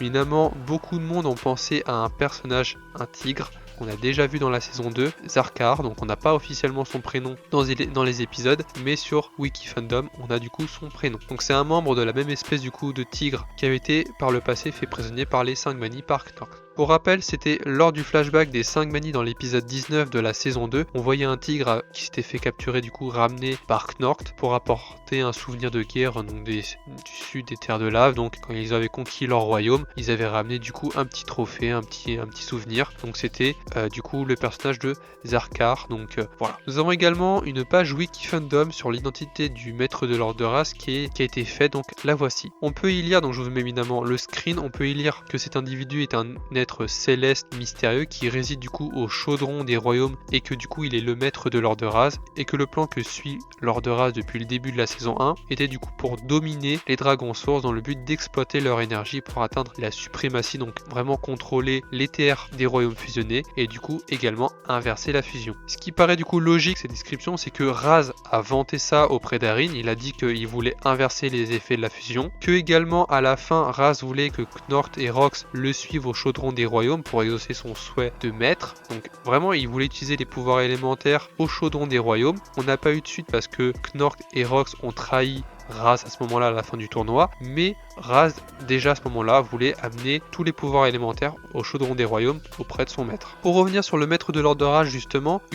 Évidemment, beaucoup de monde ont pensé à un personnage, un tigre, qu'on a déjà vu dans la saison 2, Zarkar, donc on n'a pas officiellement son prénom dans les épisodes, mais sur Wikifandom, on a du coup son prénom. Donc c'est un membre de la même espèce du coup de tigre qui avait été par le passé fait prisonnier par les 5 Mani par Knork. Pour rappel, c'était lors du flashback des 5 Mani dans l'épisode 19 de la saison 2, on voyait un tigre qui s'était fait capturer du coup ramené par Knork pour apporter un souvenir de guerre donc du sud des terres de lave. Donc quand ils avaient conquis leur royaume, ils avaient ramené du coup un petit trophée, un petit souvenir. Donc c'était du coup le personnage de Zarkar. Donc voilà. Nous avons également une page Wikifandom sur l'identité du maître de l'ordre de race qui a été faite, donc la voici. On peut y lire, donc je vous mets évidemment le screen, on peut y lire que cet individu est un être céleste mystérieux qui réside du coup au chaudron des royaumes et que du coup il est le maître de l'ordre de race et que le plan que suit l'ordre de race depuis le début de la saison 1 était du coup pour dominer les dragons sources dans le but d'exploiter leur énergie pour atteindre la suprématie, donc vraiment contrôler les terres des royaumes fusionnés et du coup également inverser la fusion. Ce qui paraît du coup logique cette description, c'est que Raz a vanté ça auprès d'Arin, il a dit qu'il voulait inverser les effets de la fusion, que également à la fin Raz voulait que Knork et Rox le suivent au chaudron des royaumes pour exaucer son souhait de maître. Donc vraiment il voulait utiliser les pouvoirs élémentaires au chaudron des royaumes. On n'a pas eu de suite parce que Knork et Rox ont trahi Raz à ce moment-là à la fin du tournoi, mais Raz déjà à ce moment-là voulait amener tous les pouvoirs élémentaires au chaudron des royaumes auprès de son maître. Pour revenir sur le maître de l'ordre de race justement,